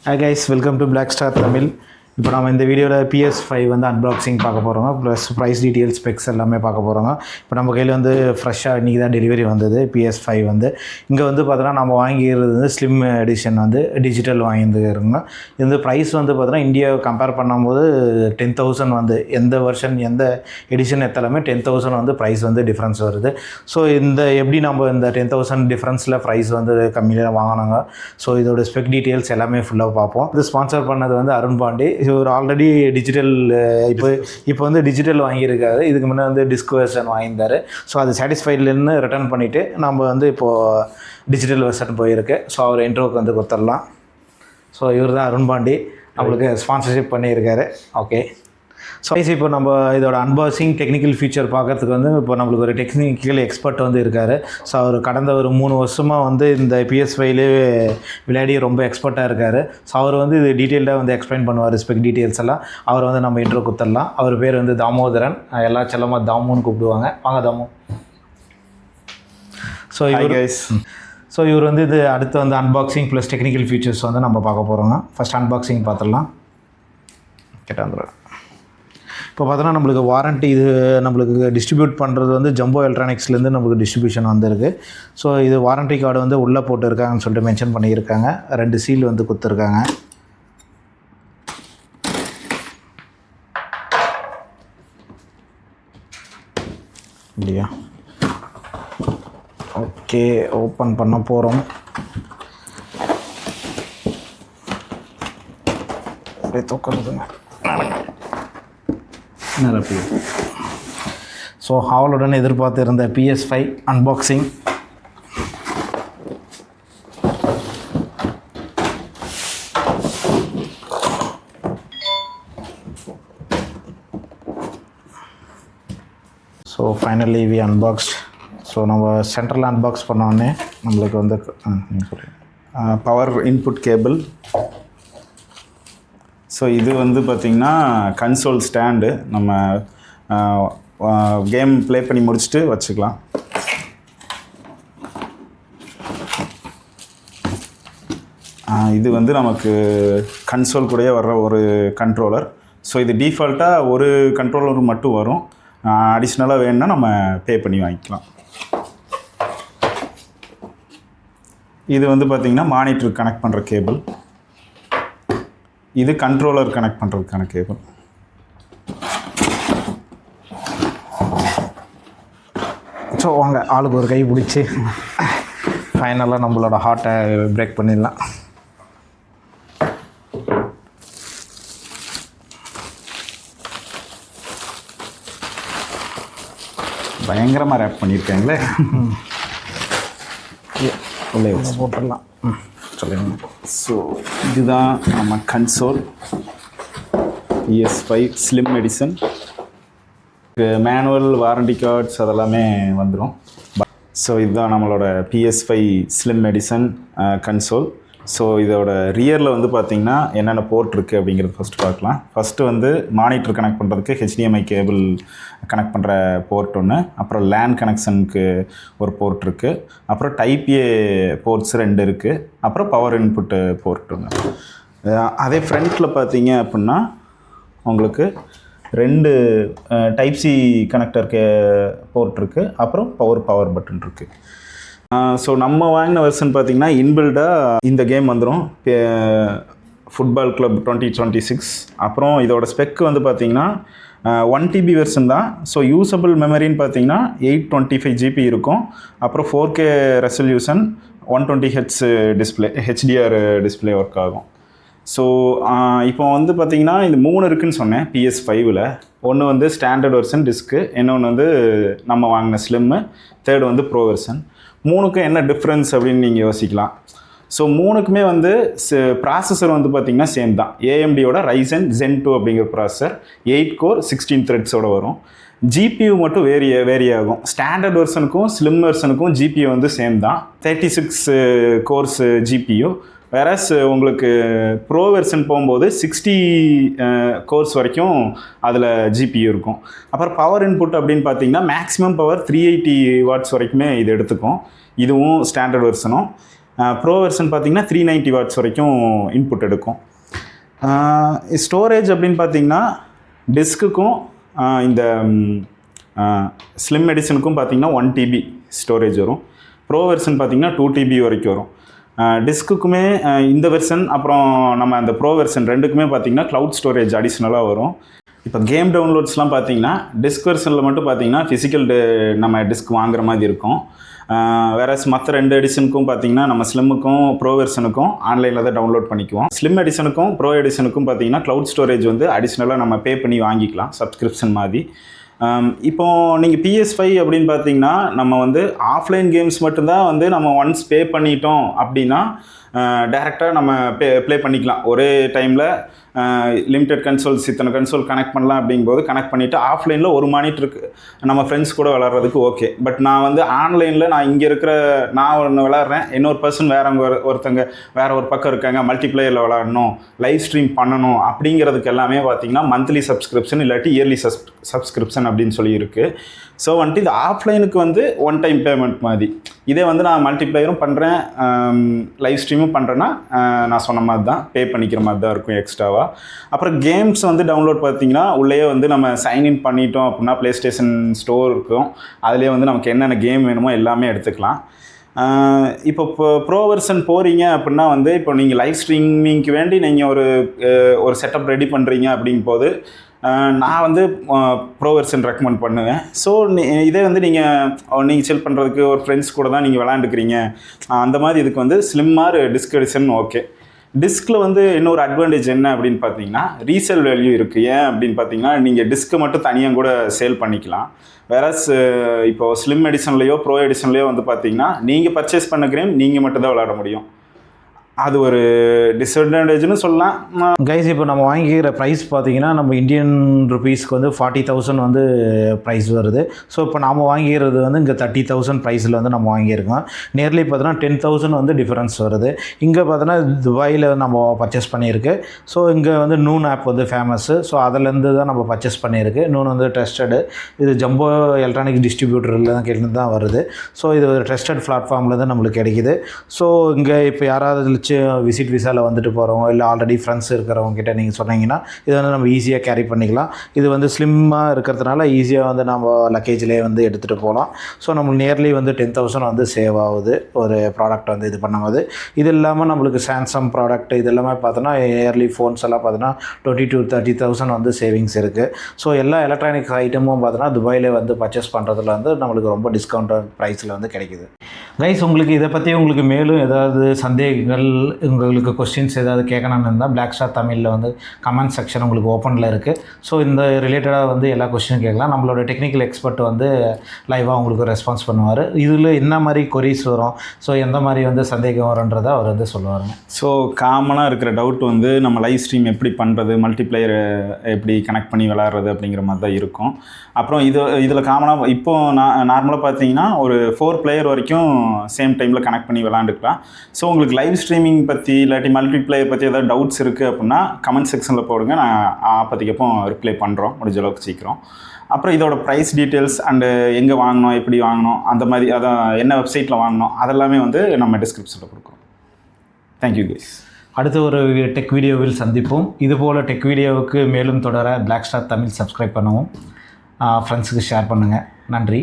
Hi guys, welcome to Black Star Tamil. இப்போ நம்ம இந்த வீடியோவில் PS5 வந்து அன்பாக்சிங் பார்க்க போகிறோங்க, ப்ளஸ் ப்ரைஸ் டீட்டெயில்ஸ் ஸ்பெக்ஸ் எல்லாமே பார்க்க போகிறோங்க. இப்போ நம்ம கையில் வந்து ஃப்ரெஷ்ஷாக இன்றைக்கி தான் டெலிவரி வந்தது PS5 வந்து. இங்கே வந்து பார்த்தோன்னா நம்ம வாங்கிக்கிறது வந்து ஸ்லிம் எடிஷன் வந்து டிஜிட்டல் வாங்கியிருந்துருங்க. இது வந்து ப்ரைஸ் வந்து பார்த்தோன்னா இந்தியாவை கம்பேர் பண்ணும்போது 10,000 வந்து எந்த வெர்ஷன் எந்த எடிஷன் எத்தாலுமே 10,000 வந்து ப்ரைஸ் வந்து டிஃப்ரென்ஸ் வருது. ஸோ இந்த எப்படி நம்ம இந்த 10,000 டிஃப்ரென்ஸில் ப்ரைஸ் வந்து கம்மியாக வாங்கினாங்க. ஸோ இதோட ஸ்பெக் டீட்டெயில்ஸ் எல்லாமே ஃபுல்லாக பார்ப்போம். இது ஸ்பான்சர் பண்ணது வந்து அருண் பாண்டி. ஒரு ஆல்ரெடி டிஜிட்டல் இப்போ வந்து டிஜிட்டல் வாங்கியிருக்காரு. இதுக்கு முன்னே வந்து டிஸ்க் வெர்ஷன் வாங்கியிருந்தார். ஸோ அது சாட்டிஸ்ஃபைட்லன்னு ரிட்டர்ன் பண்ணிவிட்டு நம்ம வந்து இப்போது டிஜிட்டல் வெர்ஷன் போயிருக்கு. ஸோ அவர் இன்ட்ரோவுக்கு வந்து கொடுத்துடலாம். ஸோ இவர் தான் அருண் பாண்டி, நம்மளுக்கு ஸ்பான்சர்ஷிப் பண்ணியிருக்காரு. ஓகே, ஸோ இப்போ நம்ம இதோட அன்பாக்சிங் டெக்னிக்கல் ஃபீச்சர் பார்க்குறதுக்கு வந்து இப்போ நம்மளுக்கு ஒரு டெக்னிக்கல் எக்ஸ்பர்ட் வந்து இருக்கார். ஸோ அவர் கடந்த ஒரு 3 வருஷமாக வந்து இந்த PS5 விளையாடி ரொம்ப எக்ஸ்பர்ட்டாக இருக்கார். ஸோ அவர் வந்து இது டீட்டெயில்டாக வந்து எக்ஸ்பிளைன் பண்ணுவார், ஸ்பெக் டீட்டெயில்ஸ் எல்லாம். அவர் வந்து நம்ம இன்ட்ரோ கொடுத்துடலாம். அவர் பேர் வந்து தாமோதரன், எல்லா செல்லமாக தாமுன்னு கூப்பிடுவாங்க. வாங்க தாமு. ஸோ இவர் வந்து இது அடுத்து வந்து அன்பாக்சிங் ப்ளஸ் டெக்னிக்கல் ஃபீச்சர்ஸ் வந்து நம்ம பார்க்க போகிறோங்க. ஃபஸ்ட் அன்பாக்சிங் பார்த்துடலாம். கேட்டாந்துடுறேன். இப்போ பார்த்தோன்னா நம்மளுக்கு வாரண்ட்டி இது நம்மளுக்கு டிஸ்ட்ரிபியூட் பண்ணுறது வந்து ஜம்போ எலக்ட்ரானிக்ஸ்லேருந்து நம்மளுக்கு டிஸ்ட்ரிபியூஷன் வந்திருக்கு. ஸோ இது வாரண்ட்டி கார்டு வந்து உள்ளே போட்டுருக்காங்கன்னு சொல்லிட்டு மென்ஷன் பண்ணியிருக்காங்க. 2 சீல் வந்து கொடுத்துருக்காங்க. இல்லையா? ஓகே, ஓப்பன் பண்ண போகிறோம். அப்படியே தூக்கிறதுங்க. ஸோ ஆவலுடன் எதிர்பார்த்து இருந்த PS5 அன்பாக்சிங். So finally we unboxed. So நம்ம சென்ட்ரல் அன்பாக்ஸ் பண்ணோடனே நம்மளுக்கு வந்து பவர் இன்புட் கேபிள். ஸோ இது வந்து பார்த்திங்கன்னா கன்சோல் ஸ்டாண்டு. நம்ம கேம் ப்ளே பண்ணி முடிச்சுட்டு வச்சுக்கலாம். இது வந்து நமக்கு கன்சோல் கூடயே வர்ற ஒரு கண்ட்ரோலர். ஸோ இது டிஃபால்ட்டாக ஒரு கண்ட்ரோலர் மட்டும் வரும். அடிஷ்னலாக வேணும்னா நம்ம பே பண்ணி வாங்கிக்கலாம். இது வந்து பார்த்திங்கன்னா மானிட்டருக்கு கனெக்ட் பண்ணுற கேபிள். இது கண்ட்ரோலர் கனெக்ட் பண்ணுறதுக்கான கேபிள். ஸோ வாங்க ஆளுக்கு ஒரு கை பிடிச்சி ஃபைனலாக நம்மளோட ஹார்ட்டை பிரேக் பண்ணிடலாம். பயங்கரமாக ரேப் பண்ணியிருக்காங்களே. உள்ளே போட்டுடலாம். சொல்லுங்க. ஸோ இதுதான் நம்ம console PS5 slim edition. Manual warranty cards அதெல்லாமே வந்துடும். ஸோ இதுதான் நம்மளோட PS5 slim edition console. So இதோட ரியரில் வந்து பார்த்திங்கன்னா என்னென்ன போர்ட் இருக்குது அப்படிங்கிறது ஃபஸ்ட்டு பார்க்கலாம். ஃபஸ்ட்டு வந்து மானிட்டர் கனெக்ட் பண்ணுறதுக்கு HDMI கேபிள் கனெக்ட் பண்ணுற போர்ட் ஒன்று, அப்புறம் லேன் கனெக்ஷனுக்கு ஒரு போர்ட் இருக்குது, அப்புறம் டைப் ஏ போர்ட்ஸ் 2 இருக்குது, அப்புறம் பவர் இன்புட்டு போர்ட் ஒன்று. அதே ஃப்ரண்ட்டில் பார்த்தீங்க அப்படின்னா உங்களுக்கு 2 டைப் சி கனெக்டர் போர்ட் இருக்குது, அப்புறம் பவர் பட்டன் இருக்குது. ஸோ நம்ம வாங்கின வெர்ஷன் பார்த்திங்கன்னா இன்பில்டாக இந்த கேம் வந்துடும், ஃபுட்பால் கிளப் 2026. அப்புறம் இதோட ஸ்பெக் வந்து பார்த்திங்கன்னா 1 TB வெர்ஷன் தான். ஸோ யூஸபிள் மெமரின்னு பார்த்தீங்கன்னா 825 GB இருக்கும். அப்புறம் 4K resolution 120 Hz display, HDR display work ஆகும். ஸோ இப்போ வந்து பார்த்திங்கன்னா இந்த 3 இருக்குதுன்னு சொன்னேன் PS5ல். ஒன்று வந்து ஸ்டாண்டர்ட் வெர்ஷன் டிஸ்க்கு, இன்னொன்று வந்து நம்ம வாங்கின ஸ்லிம்மு, தேர்டு வந்து ப்ரோ வெர்ஷன். 3க்கும் என்ன டிஃப்ரென்ஸ் அப்படின்னு நீங்கள் யோசிக்கலாம். ஸோ 3க்குமே வந்து ப்ராசஸர் வந்து பார்த்திங்கன்னா சேம் தான். AMDயோட Ryzen Zen 2 அப்படிங்கிற ப்ராசஸர் 8 கோர் 16 த்ரெட்ஸோடு வரும். GPU மட்டும் வேரி ஆகும். ஸ்டாண்டர்ட் வெர்ஷனுக்கும் ஸ்லிம் வெர்ஷனுக்கும் GPU வந்து சேம் தான், 36 கோர்ஸ் GPU. வேறஸ் உங்களுக்கு ப்ரோ வெர்ஷன் போகும்போது 60 கோர்ஸ் வரைக்கும் அதில் GPU இருக்கும். அப்புறம் பவர் இன்புட் அப்படின்னு பார்த்தீங்கன்னா மேக்ஸிமம் பவர் 380 வாட்ஸ் வரைக்குமே இது எடுத்துக்கும். இதுவும் ஸ்டாண்டர்ட் வெர்ஷனும். ப்ரோ வெர்ஷன் பார்த்தீங்கன்னா 390 வாட்ஸ் வரைக்கும் இன்புட் எடுக்கும். ஸ்டோரேஜ் அப்படின்னு பார்த்தீங்கன்னா டிஸ்க்குக்கும் இந்த ஸ்லிம் எடிஷனுக்கும் பார்த்தீங்கன்னா 1 TB ஸ்டோரேஜ் வரும். ப்ரோ வெர்ஷன் பார்த்தீங்கன்னா 2 TB வரைக்கும் வரும். டிஸ்க்குமே இந்த வெர்ஷன் அப்புறம் நம்ம அந்த ப்ரோ வெர்ஷன் ரெண்டுக்குமே பார்த்தீங்கன்னா க்ளவுட் ஸ்டோரேஜ் அடிஷ்னலாக வரும். இப்போ கேம் டவுன்லோட்ஸ்லாம் பார்த்தீங்கன்னா டிஸ்க் வெர்ஷனில் மட்டும் பார்த்தீங்கன்னா ஃபிசிக்கல் நம்ம டிஸ்க் வாங்குற மாதிரி இருக்கும். வேற மற்ற 2 எடிஷனுக்கும் பார்த்தீங்கன்னா நம்ம ஸ்லிம்முக்கும் ப்ரோ வெர்ஷனுக்கும் ஆன்லைனில் தான் டவுன்லோட் பண்ணிக்குவோம். ஸ்லிம் எடிஷனுக்கும் ப்ரோ எடிஷனுக்கும் பார்த்தீங்கன்னா க்ளவுட் ஸ்டோரேஜ் வந்து அடிஷ்னலாக நம்ம பே பண்ணி வாங்கிக்கலாம் சப்ஸ்கிரிப்ஷன் மாதிரி. இப்போது நீங்கள் PS5 அப்படின்னு பார்த்தீங்கன்னா நம்ம வந்து ஆஃப்லைன் கேம்ஸ் மட்டும்தான் வந்து நம்ம ஒன்ஸ் பே பண்ணிட்டோம் அப்படின்னா டேரெக்டாக நம்ம ப்ளே பண்ணிக்கலாம். ஒரே டைமில் லிமிட்டட் கன்சோல்ஸ் இத்தனை கன்சோல் கனெக்ட் பண்ணலாம் அப்படிங்கும்போது கனெக்ட் பண்ணிவிட்டு ஆஃப்லைனில் ஒரு மானிட்டருக்கு நம்ம ஃப்ரெண்ட்ஸ் கூட விளாட்றதுக்கு ஓகே. பட் நான் வந்து ஆன்லைனில் நான் இங்கே இருக்கிற நான் ஒன்று விளாட்றேன், இன்னொரு பர்சன் ஒருத்தங்க வேறு ஒரு பக்கம் இருக்காங்க, மல்டிப்ளேயரில் விளாடணும், லைவ் ஸ்ட்ரீம் பண்ணணும் அப்படிங்கிறதுக்கு எல்லாமே பார்த்தீங்கன்னா மந்த்லி சப்ஸ்கிரிப்ஷன் இல்லாட்டி இயர்லி சப்ஸ்கிரிப்ஷன் அப்படின்னு சொல்லி இருக்குது. ஸோ வந்துட்டு இது ஆஃப்லைனுக்கு வந்து ஒன் டைம் பேமெண்ட் மாதிரி. இதே வந்து நான் மல்டிப்ளேயரும் பண்ணுறேன், லைவ் ஸ்ட்ரீமும் பண்ணுறேன்னா நான் சொன்ன மாதிரி தான் பே பண்ணிக்கிற மாதிரி தான் இருக்கும் எக்ஸ்ட்ராவாக. அப்புறம் கேம்ஸ் வந்து டவுன்லோட் பார்த்தீங்கன்னா உள்ளே வந்து நம்ம சைன்இன் பண்ணிட்டோம் அப்படின்னா ப்ளே ஸ்டேஷன் ஸ்டோர் இருக்கும், அதிலே வந்து நமக்கு என்னென்ன கேம் வேணுமோ எல்லாமே எடுத்துக்கலாம். இப்போ ப்ரோ வெர்ஷன் போகிறீங்க அப்படின்னா வந்து இப்போ நீங்கள் லைவ் ஸ்ட்ரீமிங்க்கு வேண்டி நீங்கள் ஒரு செட்டப் ரெடி பண்ணுறீங்க அப்படிங்கும்போது நான் வந்து ப்ரோ வெர்ஷன் ரெக்கமெண்ட் பண்ணுவேன். ஸோ இதே வந்து நீங்கள் செல் பண்ணுறதுக்கு ஒரு ஃப்ரெண்ட்ஸ் கூட தான் நீங்கள் விளாண்டுக்கிறீங்க அந்த மாதிரி இதுக்கு வந்து ஸ்லிம்மார் டிஸ்க் எடிஷன் ஓகே. டிஸ்கில் வந்து இன்னொரு அட்வான்டேஜ் என்ன அப்படின்னு பார்த்தீங்கன்னா ரீசேல் வேல்யூ இருக்குது. ஏன் அப்படின்னு பார்த்தீங்கன்னா நீங்கள் டிஸ்க்கை மட்டும் தனியாக கூட சேல் பண்ணிக்கலாம். வேறஸ் இப்போது ஸ்லிம் எடிஷன்லேயோ ப்ரோ எடிஷன்லேயோ வந்து பார்த்தீங்கன்னா நீங்கள் பர்ச்சேஸ் பண்ண கேம் நீங்கள் மட்டும் தான் விளாட முடியும். அது ஒரு டிஸ்அட்வான்டேஜ்னு சொல்லலாம். கைஸ் இப்போ நம்ம வாங்கிக்கிற ப்ரைஸ் பார்த்தீங்கன்னா நம்ம இந்தியன் ருபீஸ்க்கு வந்து 40,000 வந்து ப்ரைஸ் வருது. ஸோ இப்போ நம்ம வாங்கிக்கிறது வந்து இங்கே 30,000 ப்ரைஸில் வந்து நம்ம வாங்கியிருக்கோம். நியர்லி பார்த்தோன்னா 10,000 வந்து டிஃப்ரென்ஸ் வருது. இங்கே பார்த்தோன்னா துபாயில் நம்ம பர்ச்சேஸ் பண்ணியிருக்கு. ஸோ இங்கே வந்து நூன் ஆப் வந்து ஃபேமஸ்ஸு. ஸோ அதிலேருந்து தான் நம்ம பர்ச்சேஸ் பண்ணியிருக்கு. நூன் வந்து ட்ரஸ்டடு, இது ஜம்போ எலக்ட்ரானிக் டிஸ்ட்ரிபியூட்டரில் தான் கேட்டு தான் வருது. ஸோ இது ஒரு ட்ரஸ்டட் பிளாட்ஃபார்மில் தான் நம்மளுக்கு கிடைக்கிது. ஸோ இங்கே இப்போ யாராவது விசிட் விசாவில் வந்துட்டு போகிறவங்க இல்லை ஆல்ரெடி ஃப்ரெண்ட்ஸ் இருக்கிறவங்க கிட்ட நீங்கள் சொன்னீங்கன்னா இதை வந்து நம்ம ஈஸியாக கேரி பண்ணிக்கலாம். இது வந்து ஸ்லிம்மாக இருக்கிறதுனால ஈஸியாக வந்து நம்ம லக்கேஜ்லேயே வந்து எடுத்துகிட்டு போகலாம். ஸோ நம்மளுக்கு நியர்லி வந்து 10,000 வந்து சேவ் ஆகுது ஒரு ப்ராடக்ட் வந்து இது பண்ணும்போது. இது இல்லாமல் நம்மளுக்கு சாம்சங் ப்ராடக்ட் இது எல்லாமே பார்த்தோன்னா இயர்லி ஃபோன்ஸ் எல்லாம் பார்த்தோன்னா 20,000 to 30,000 வந்து சேவிங்ஸ் இருக்குது. ஸோ எல்லா எலக்ட்ரானிக்ஸ் ஐட்டமும் பார்த்தோன்னா துபாயில் வந்து பர்ச்சேஸ் பண்ணுறதுல வந்து நம்மளுக்கு ரொம்ப டிஸ்கவுண்ட் ப்ரைஸில் வந்து கிடைக்குது. கைஸ் உங்களுக்கு இதை பற்றி உங்களுக்கு மேலும் ஏதாவது சந்தேகங்கள் உங்களுக்கு கொஸ்டின்ஸ் ஏதாவது கேட்கணும்னு இருந்தால் பிளாக் ஸ்டார் தமிழில் வந்து கமெண்ட் செக்ஷன் உங்களுக்கு ஓப்பனில் இருக்குது. ஸோ இந்த ரிலேட்டடாக வந்து எல்லா கொஸ்டினும் கேட்கலாம். நம்மளோட டெக்னிக்கல் எக்ஸ்பர்ட் வந்து லைவாக உங்களுக்கு ரெஸ்பான்ஸ் பண்ணுவார். இதில் என்ன மாதிரி கொரீஸ் வரும், ஸோ எந்த மாதிரி வந்து சந்தேகம் வரும்ன்றதை அவர் வந்து சொல்லுவாருங்க. ஸோ காமனாக இருக்கிற டவுட் வந்து நம்ம லைவ் ஸ்ட்ரீம் எப்படி பண்ணுறது, மல்டிப்ளேயர் எப்படி கனெக்ட் பண்ணி விளாட்றது அப்படிங்கிற மாதிரி தான் இருக்கும். அப்புறம் இதில் காமனாக இப்போது நார்மலாக பார்த்தீங்கன்னா ஒரு 4 பிளேயர் வரைக்கும் சேம் டைமில் கனெக்ட் பண்ணி விளாண்டுக்கலாம். ஸோ உங்களுக்கு லைவ் ஸ்ட்ரீமிங் பற்றி இல்லாட்டி மல்டிப்ளேயர் பற்றி ஏதாவது டவுட்ஸ் இருக்குது அப்படின்னா கமெண்ட் செக்ஷனில் போடுங்க. நான் அப்போதைக்கப்போ ரிப்ளை பண்ணுறோம் முடிஞ்ச அளவுக்கு சீக்கிரம். அப்புறம் இதோட ப்ரைஸ் டீட்டெயில்ஸ் அண்டு எங்கே வாங்கணும், எப்படி வாங்கணும், அந்த மாதிரி அதான் என்ன வெப்சைட்டில் வாங்கணும் அதெல்லாமே வந்து நம்ம டிஸ்கிரிப்ஷனில் கொடுக்குறோம். Thank you guys. அடுத்த ஒரு டெக் வீடியோவில் சந்திப்போம். இதுபோல் டெக் வீடியோவுக்கு மேலும் தொடர பிளாக் ஸ்டார் தமிழ் சப்ஸ்கிரைப் பண்ணுவோம். ஃப்ரெண்ட்ஸுக்கு ஷேர் பண்ணுங்கள். நன்றி.